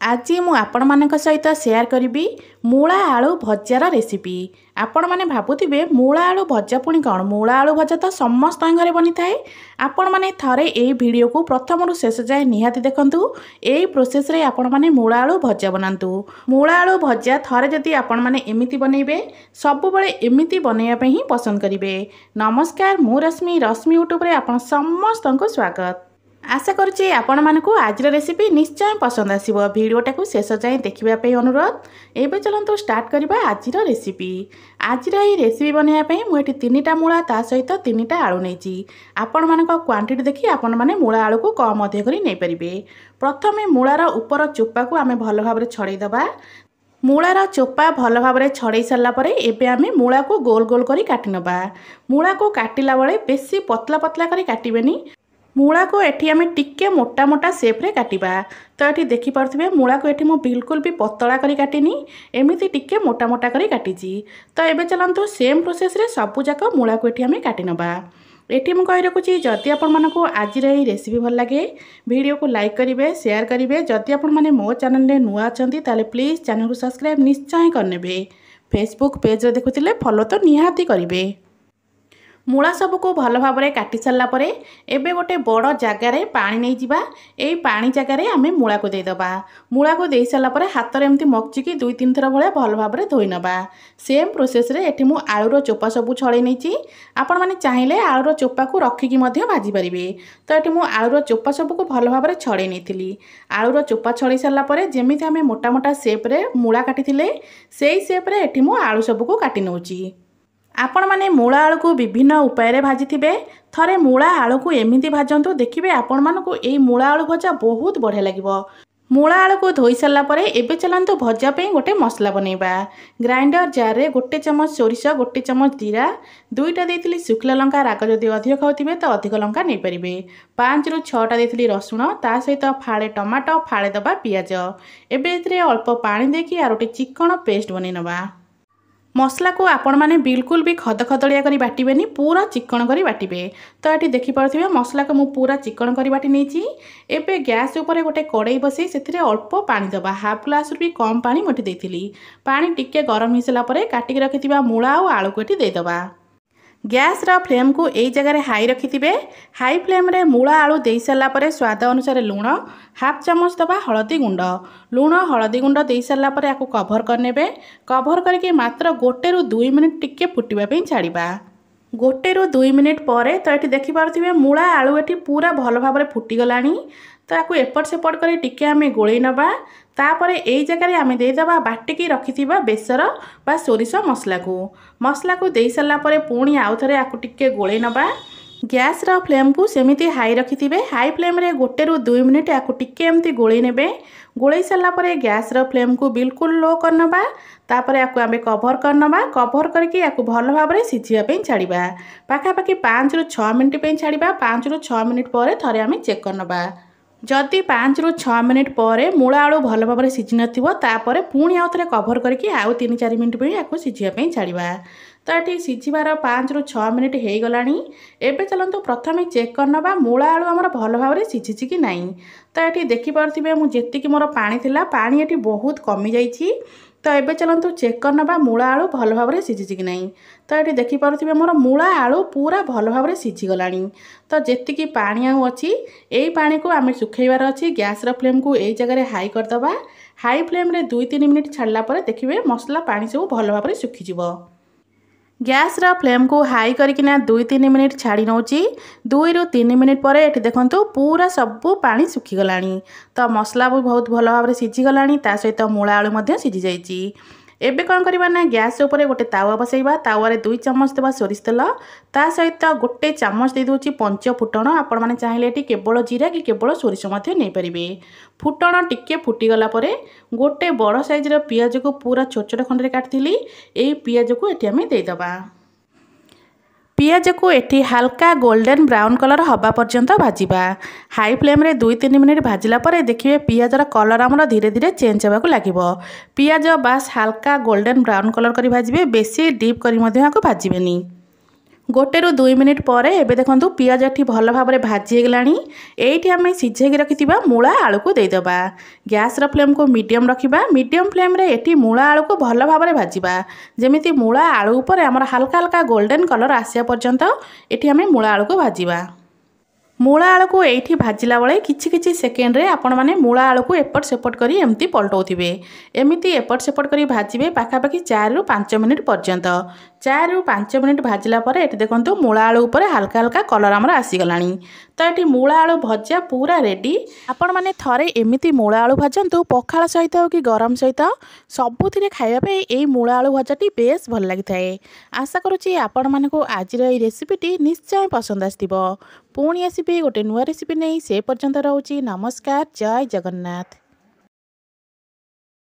आज मु आपण मानक सहित शेयर करी मूला आलू भजार रेसिपी। आपण माने भाबुथिबे मूला आलू भजा पुणी कौन? मूला आलू भजा तो समस्त घरे बनी थाए। आपण माने थरे ए वीडियो को प्रथम रु शेष जाए निहाती देखंतु। एई प्रोसेस रे आपण माने मूला आलू भजा बनांतु। मूला आलू भजा थरे जदि आपण माने एमिति बनेबे सब बेले एमिति बनैया पे ही पसंद करिवे। नमस्कार, मु रश्मि यूट्यूब रे आपण समस्त को स्वागत। आशा करुच्ची आपण मानकु आज रेसिपी निश्चय पसंद आसीबो। वीडियोटा को शेष जाए देखिबा अनुरोध। एबे चलंतु स्टार्ट करबा आज रेसिपी। आज रेसिपी बनैया पे मुझे 3टा मूला ता सहित 3टा आलू नहींची। आपण मानक क्वांटिटी देखि आपण माने मूला आलू को कम अधिक करी नै परिबे। प्रथमे मूलार ऊपर चोपा को आमे भलो भाबरे छड़ै दबा। मूलार चोपा भलो भाबरे छड़ै सारला परे एबे आमे मूला को गोल गोल करी काटि नबा। मूला को काटिला बेले बेसी पतला पतला करी काटिबेनी। मूला को एठी आमे टिके मोटा मोटा शेप रे काटिबा। तो एठी देखि पारथिबे मूला को एठी मु बिल्कुल भी पतला करी काटिनी, एमिति टिके मोटा मोटा करी काटिची। तो एबे चलंतु सेम प्रोसेस रे सबु जाक मूला को एठी आमे काटि नबा। एठी मु कहि रखुची जदि आपण मानकु आज रे रेसिपी भल लागे वीडियो को लाइक करिवे, शेयर करिवे। जदि आपण माने मो चैनल रे नुआ अछंती ताले प्लीज चैनल को सब्सक्राइब निश्चय करनेबे। फेसबुक पेज रे देखुतिले फॉलो तो निहाती करिवे। मूला सबको भल भाव में काटि सारा पर एबे गोटे बड़ जगार पानी नहीं जावा। यही पानी जगार आम मूला को देदबा। मूला को दे सारा पर हाथ में एमती मकचिकी 2-3 थर भाया भल भाव में धोई नबा। सेम प्रोसेस रे एठी मु आलूर चोपा सबू छड़े नहीं। आपण माने चाहिए आलूर चोपा को रखिकी भाजी पारे। तो ये मु आलूर चोपा सबको भल भाव में छड़े नहीं। आलूर चोपा छड़े सारा पर जमी आम मोटा मोटा सेप्रे मूला काटी से सेप्रे एठी मु आलू सबको काटि नौची। आपण माने मूला आलू को विभिन्न उपाय रे भाजी थिबे। थरे मूला आलू को एमिति भाजंतु, देखिबे आपण मानकु एई मूला आलू भजा बहुत बढ़िया लागिबो। मूला आलू को धोई सारला परे एबे चलंतु भजा पे गोटे मसला बनेबा। ग्राइंडर जार रे गोटे चमच सोरिष, गोटे चमच जीरा, 2टा देइथिली सुखला लंका। राग जदि अधिक खाउथिबे तो अधिक लंका नै परिबे। 5 ରୁ 6टा देइथिली रसुण, ता सहित फाळे टमाटो, फाळे दबा पियाज। एबे एथिरे अल्प पानी देकी आरोटे चिकन पेस्ट बनै नबा। मसला को आपण माने बिल्कुल भी खदखदड़िया करी बाटिबेनी, पूरा चिकन करी बाटिबे। तो ये देखि पारथिबे मसला को मु पूरा चिकन करी बाटी नेची। एबे गैस ऊपर गोटे कड़ाई बसई सेथिरे अल्प पानी दबा। हाफ ग्लास भी कम पानी मोटी देथिली। पानी टिके गरम हो सारा परे काटिक रखिथिबा मूला और आलू को एठी देदबा। गैस रा फ्लेम को यही जगह हाई रखिथिबे। हाई फ्लेम रे मूला आलू दे सारा पर स्वाद अनुसार लुण, हाफ चामच दबा हलदी गुंड। लुण हलदी गुंड दे सारा पर याको कभर करनेबे। कभर करके मात्र 1 ରୁ 2 मिनिट टिके फुटिबा पे छाड़िबा। 1 ରୁ 2 मिनिट पर तो ये देखि पारथिबे मूला आलू एठी पूरा भल भाव में फुटी गलानी। तो याको एपट सेपट कर टिके आमे गोळै नबा। तापरे एई जगह आमे देदबा बाटिकी रखिथिबा बेसर बा सोरिष मसला को दे सारा पर पुणी आउ थरे याको टिके गोळै नबा। गैस रा फ्लेम को सेमिति हाई रखिथिबे। हाई फ्लेम रे 1 ରୁ 2 मिनिट याको टिके एमती गोळै नेबे। गोळै सारा पर गैस रा फ्लेम को बिल्कुल लो करनबा। तापर याको आमे कभर करनबा। कभर करके याको भल भाव में सिझिया पे छाड़िबा। पाखापाखि 5 ରୁ 6 मिनिट पे छाड़िबा। 5 ରୁ 6 मिनिट पर थरे आमे चेक करनबा। जदि 5 ରୁ 6 मिनिट पर मूला आलू भल भाव में सिझी नथिबो तापर पुणी आउ थरे कभर करके आउ 3-4 मिनिट पे याको सिझिया पे छाड़िबा। तो ये सिझिबार 5 ରୁ 6 मिनिट हो गलानी। एबे चलंतु प्रथमे चेक करनबा मूला आलू हमर भल भाव में सिझिछि कि नाही। तो ये देखि पारथिबे मु जेतिकी मोर पानी थिला पानी एठी बहुत कमी जाइछि। तो एबे चलंतु चेक करनबा मूला आलू भल भाव में सिझिछि कि नाही। तो ये देखि पारथिबे मोर मूला आलू पूरा भल भाव में सिझी गलानी। तो जेतिकी पानी आउ अछि एई पानी को आमे सुखैबार अछि। गैस रा फ्लेम को एई जगह हाई कर दबा। हाई फ्लेम रे 2-3 मिनिट छाड़ला पर देखिबे मसला पानी सब भल भाव में सुखी जिवो। गैस रा फ्लेम को हाई करकिना 2-3 मिनिट छाड़ी नौची। 2 ରୁ 3 मिनिट पर एठी देखंतु पूरा सबू पानी सुखी गलानी। तो मसला भी बहुत भल भाव में सिझी गलानी, ता सहित मूला आलू मध्य सिझी जाइछि। एबे कौन करबा ना गैस ऊपर गोटे तावा बसैबा। तावारे 2 चमच देबा सोरिष तेल, ता सहित गोटे चामच दे दोची पंच फुटण। आपण माने चाहिले एठी केवल जीरा कि केवल सोरिष मध्य नै परिबे। फुटण टिके फुटी गला परे गोटे बड़ साइज रो पियाज को पूरा छोट छोट खंड रे काटथिली। एई पियाज को एठी हमें दे दबा। पियाज को एठी हल्का गोल्डन ब्राउन कलर हवा पर्यंत भाजिबा। हाई फ्लेम रे 2-3 मिनिट भाजिला परे देखिए पियाजर कलर हमर धीरे धीरे चेंज होबाक लागिबो। पियाज बास हल्का गोल्डन ब्राउन कलर करी भाजिबे, बेसी डीप करी मध्य भाजिबेनी। गोटे रु 2 मिनिट पर एबे देखंतु पियाज एठी भल भाबरे भाजी हेगलानी। एठी आमे सिझेकी रखिथिबा मूला आलू को देदेबा। गैस रो फ्लेम को मीडियम रखिबा। मीडियम फ्लेम रे एठी मूला आलू को भल भाबरे भाजिबा। जेमिति मूला आलू ऊपर हमर हल्का हल्का गोल्डन कलर आसिया पर्यंत एठी आमे मूला आलू को भाजिबा। मूला आलू को एठी भाजिला बेले किछि किछि सेकेंड रे आपण माने मूला आलू को एपट सेपट करी एमती पलटौथिबे। एमिति एपट सेपट करी भाजिबे पाखापाखि 4 रु 5 मिनिट पर्यंत। 4 रु 5 मिनिट भाजिला परे एठी देखंतु मूला आलू ऊपर हल्का हल्का कलर हमर आसी गलानी। तो एठी मूला आलू भजा पूरा रेडी। आपण माने थरे एमिति मूला आलू भाजंतु पखाळ सहित कि गरम सहित सबुथिरे खाइबा पे एई मूला आलू भजाटी बेस भल लागिथाए। आशा करूची आपण मानको आजिर एई रेसिपीटी निश्चय पसंद आस्तिबो। पुणी आसिबे गोटे नुआ रेसिपी नहीं से पर्यंत रहूची। नमस्कार, जय जगन्नाथ।